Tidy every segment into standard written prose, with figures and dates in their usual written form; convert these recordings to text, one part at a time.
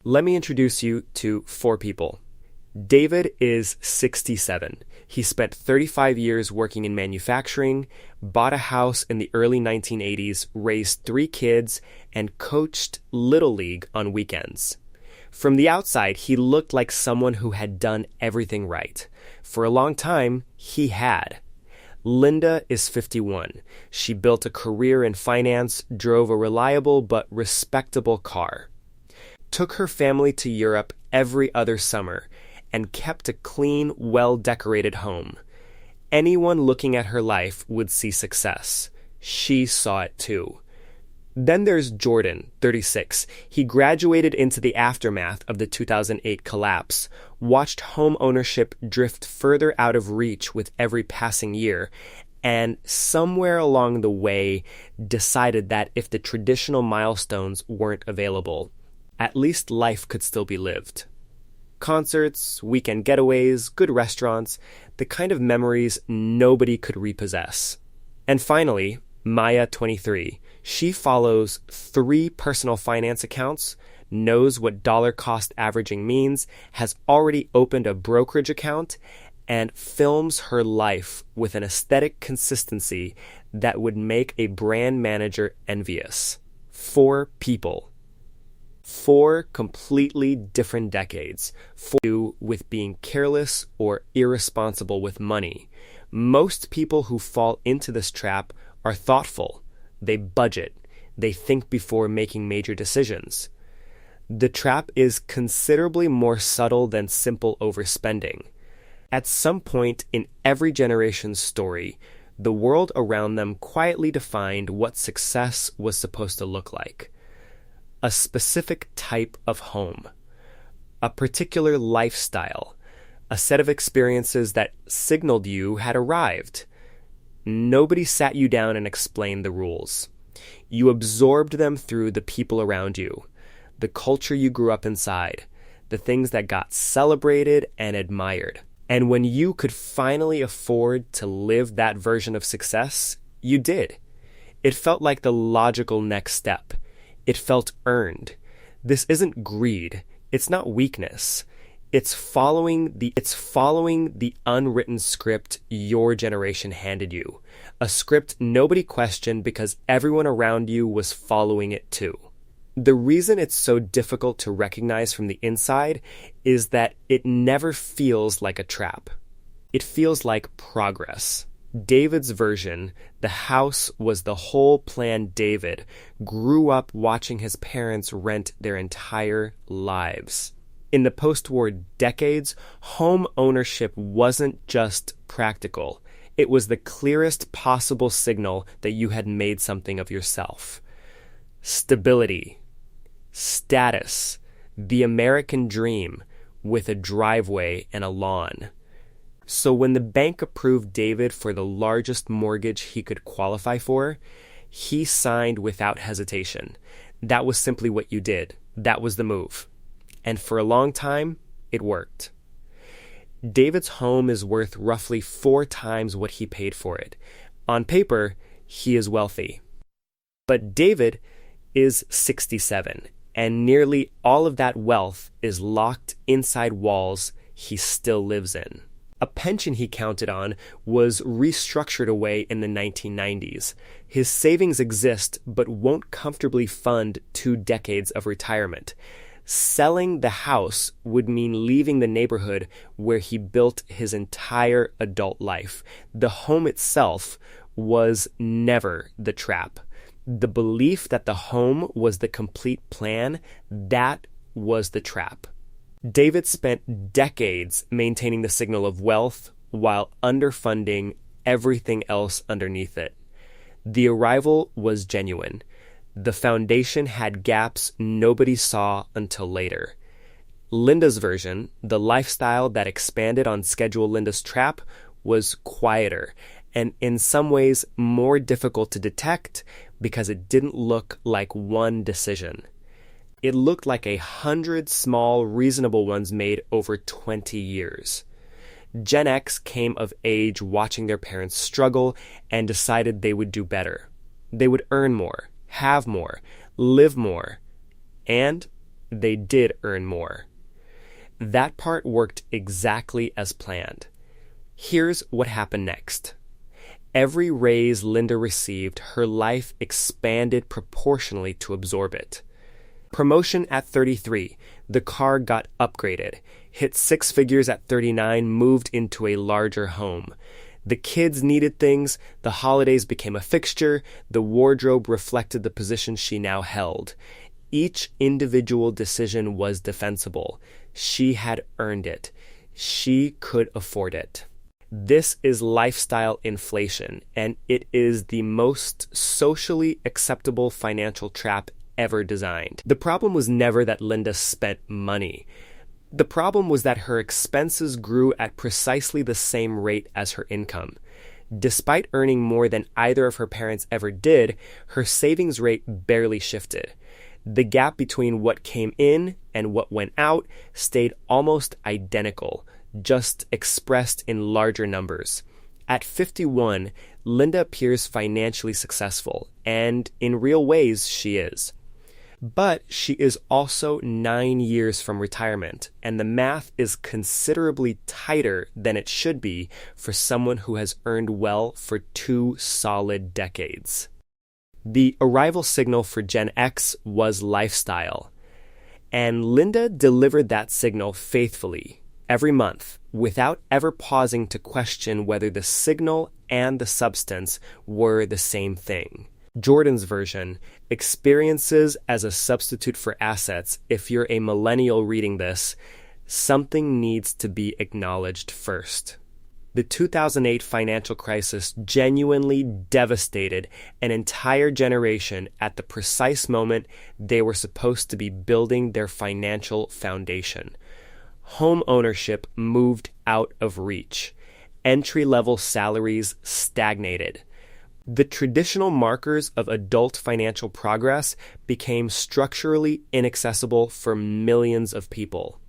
Let me introduce you to four people. David is 67. He spent 35 years working in manufacturing, bought a house in the early 1980s, raised three kids, and coached Little League on weekends. From the outside, he looked like someone who had done everything right. For a long time, he had. Linda is 51. She built a career in finance, drove a reliable but respectable car, took her family to Europe every other summer, and kept a clean, well-decorated home. Anyone looking at her life would see success. She saw it too. Then there's Jordan, 36. He graduated into the aftermath of the 2008 collapse, watched home ownership drift further out of reach with every passing year, and somewhere along the way decided that if the traditional milestones weren't available, at least life could still be lived. Concerts, weekend getaways, good restaurants, the kind of memories nobody could repossess. And finally, Maya, 23. She follows 3 personal finance accounts, knows what dollar cost averaging means, has already opened a brokerage account, and films her life with an aesthetic consistency that would make a brand manager envious. 4 people. 4 completely different decades. 4 with being careless or irresponsible with money. Most people who fall into this trap are thoughtful. They budget. They think before making major decisions. The trap is considerably more subtle than simple overspending. At some point in every generation's story, the world around them quietly defined what success was supposed to look like. A specific type of home, a particular lifestyle, a set of experiences that signaled you had arrived. Nobody sat you down and explained the rules. You absorbed them through the people around you, the culture you grew up inside, the things that got celebrated and admired. And when you could finally afford to live that version of success, you did. It felt like the logical next step. It felt earned. This isn't greed. It's not weakness. It's following the unwritten script your generation handed you. A script nobody questioned because everyone around you was following it too. The reason it's so difficult to recognize from the inside is that it never feels like a trap. It feels like progress. David's version, the house was the whole plan. David grew up watching his parents rent their entire lives. In the post-war decades, home ownership wasn't just practical. It was the clearest possible signal that you had made something of yourself. Stability, status, the American dream with a driveway and a lawn. So when the bank approved David for the largest mortgage he could qualify for, he signed without hesitation. That was simply what you did. That was the move. And for a long time, it worked. David's home is worth roughly 4 times what he paid for it. On paper, he is wealthy. But David is 67, and nearly all of that wealth is locked inside walls he still lives in. A pension he counted on was restructured away in the 1990s. His savings exist but won't comfortably fund 2 decades of retirement. Selling the house would mean leaving the neighborhood where he built his entire adult life. The home itself was never the trap. The belief that the home was the complete plan, that was the trap. David spent decades maintaining the signal of wealth while underfunding everything else underneath it. The arrival was genuine. The foundation had gaps nobody saw until later. Linda's version, the lifestyle that expanded on schedule Linda's trap, was quieter and in some ways more difficult to detect because it didn't look like one decision. It looked like 100 small, reasonable ones made over 20 years. Gen X came of age watching their parents struggle and decided they would do better. They would earn more, have more, live more, and they did earn more. That part worked exactly as planned. Here's what happened next. Every raise Linda received, her life expanded proportionally to absorb it. Promotion at 33, the car got upgraded, hit six figures at 39, moved into a larger home. The kids needed things, the holidays became a fixture, the wardrobe reflected the position she now held. Each individual decision was defensible. She had earned it. She could afford it. This is lifestyle inflation, and it is the most socially acceptable financial trap ever designed. The problem was never that Linda spent money. The problem was that her expenses grew at precisely the same rate as her income. Despite earning more than either of her parents ever did, her savings rate barely shifted. The gap between what came in and what went out stayed almost identical, just expressed in larger numbers. At 51, Linda appears financially successful, and in real ways she is. But she is also 9 years from retirement, and the math is considerably tighter than it should be for someone who has earned well for 2 solid decades. The arrival signal for Gen X was lifestyle, and Linda delivered that signal faithfully every month without ever pausing to question whether the signal and the substance were the same thing. Jordan's version, experiences as a substitute for assets. If you're a millennial reading this, something needs to be acknowledged first. The 2008 financial crisis genuinely devastated an entire generation at the precise moment they were supposed to be building their financial foundation. Home ownership moved out of reach. Entry-level salaries stagnated. The traditional markers of adult financial progress became structurally inaccessible for millions of people.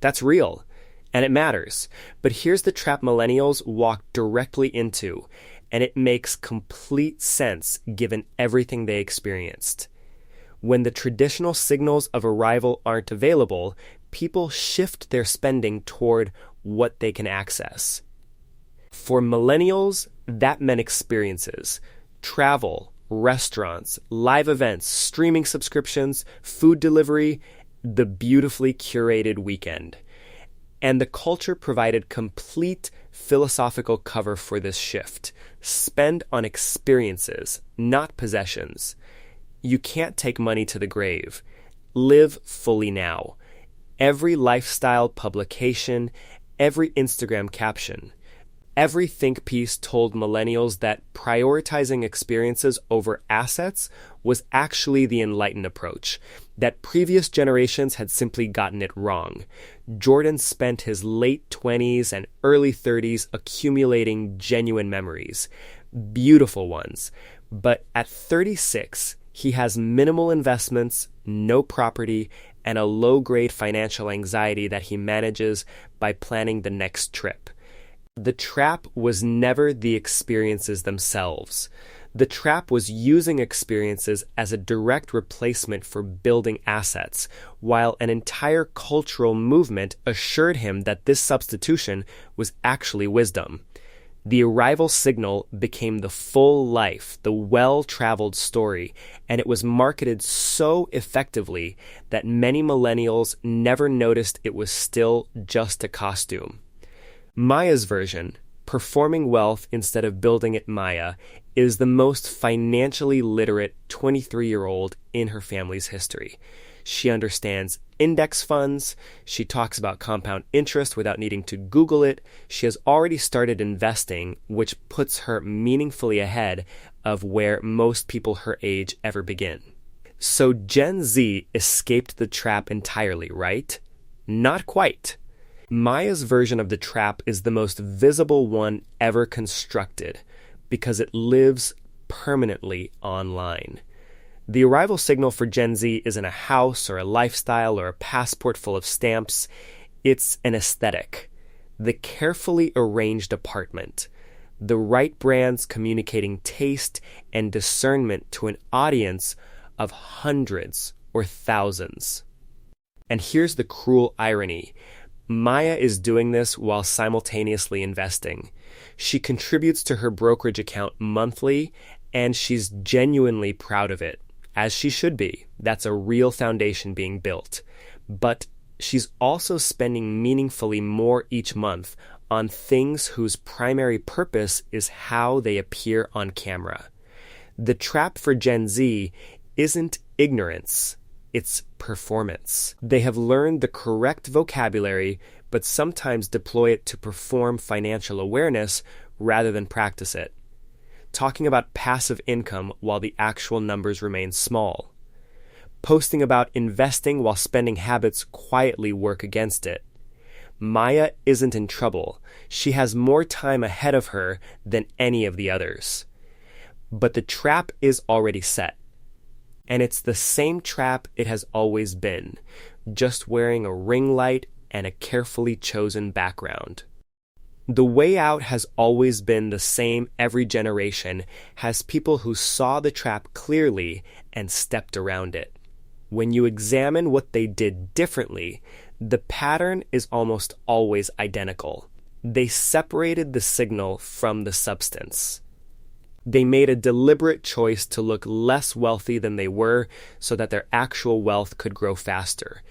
That's real, and it matters. But here's the trap millennials walk directly into, and it makes complete sense given everything they experienced. When the traditional signals of arrival aren't available, people shift their spending toward what they can access. For millennials, that meant experiences, travel, restaurants, live events, streaming subscriptions, food delivery, the beautifully curated weekend. And the culture provided complete philosophical cover for this shift. Spend on experiences, not possessions. You can't take money to the grave. Live fully now. Every lifestyle publication, every Instagram caption, every think piece told millennials that prioritizing experiences over assets was actually the enlightened approach, that previous generations had simply gotten it wrong. Jordan spent his late 20s and early 30s accumulating genuine memories, beautiful ones, but at 36, he has minimal investments, no property, and a low-grade financial anxiety that he manages by planning the next trip. The trap was never the experiences themselves. The trap was using experiences as a direct replacement for building assets, while an entire cultural movement assured him that this substitution was actually wisdom. The arrival signal became the full life, the well-traveled story, and it was marketed so effectively that many millennials never noticed it was still just a costume. Maya's version, performing wealth instead of building it Maya, is the most financially literate 23-year-old in her family's history. She understands index funds. She talks about compound interest without needing to Google it. She has already started investing, which puts her meaningfully ahead of where most people her age ever begin. So Gen Z escaped the trap entirely, right? Not quite. Maya's version of the trap is the most visible one ever constructed because it lives permanently online. The arrival signal for Gen Z isn't a house or a lifestyle or a passport full of stamps. It's an aesthetic. The carefully arranged apartment. The right brands communicating taste and discernment to an audience of hundreds or thousands. And here's the cruel irony. Maya is doing this while simultaneously investing. She contributes to her brokerage account monthly, and she's genuinely proud of it, as she should be. That's a real foundation being built. But she's also spending meaningfully more each month on things whose primary purpose is how they appear on camera. The trap for Gen Z isn't ignorance, it's performance. They have learned the correct vocabulary, but sometimes deploy it to perform financial awareness rather than practice it. Talking about passive income while the actual numbers remain small. Posting about investing while spending habits quietly work against it. Maya isn't in trouble. She has more time ahead of her than any of the others. But the trap is already set. And it's the same trap it has always been, just wearing a ring light and a carefully chosen background. The way out has always been the same. Every generation has people who saw the trap clearly and stepped around it. When you examine what they did differently, the pattern is almost always identical. They separated the signal from the substance. They made a deliberate choice to look less wealthy than they were so that their actual wealth could grow faster.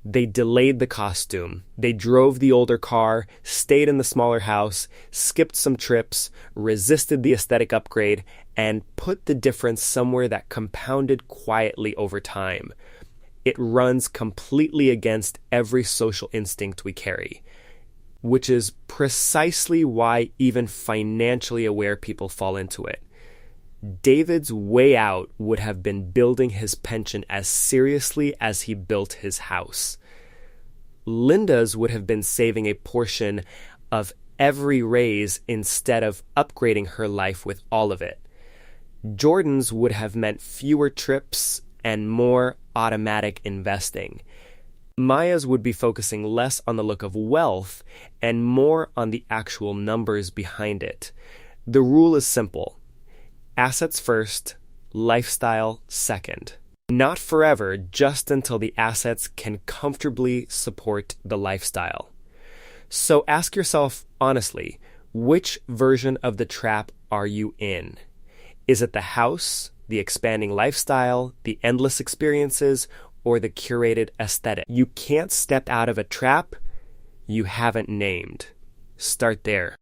They delayed the costume. They drove the older car, stayed in the smaller house, skipped some trips, resisted the aesthetic upgrade, and put the difference somewhere that compounded quietly over time. It runs completely against every social instinct we carry, which is precisely why even financially aware people fall into it. David's way out would have been building his pension as seriously as he built his house. Linda's would have been saving a portion of every raise instead of upgrading her life with all of it. Jordan's would have meant fewer trips and more automatic investing. Maya's would be focusing less on the look of wealth and more on the actual numbers behind it. The rule is simple. Assets first, lifestyle second. Not forever, just until the assets can comfortably support the lifestyle. So ask yourself honestly, which version of the trap are you in? Is it the house, the expanding lifestyle, the endless experiences, or the curated aesthetic? You can't step out of a trap you haven't named. Start there.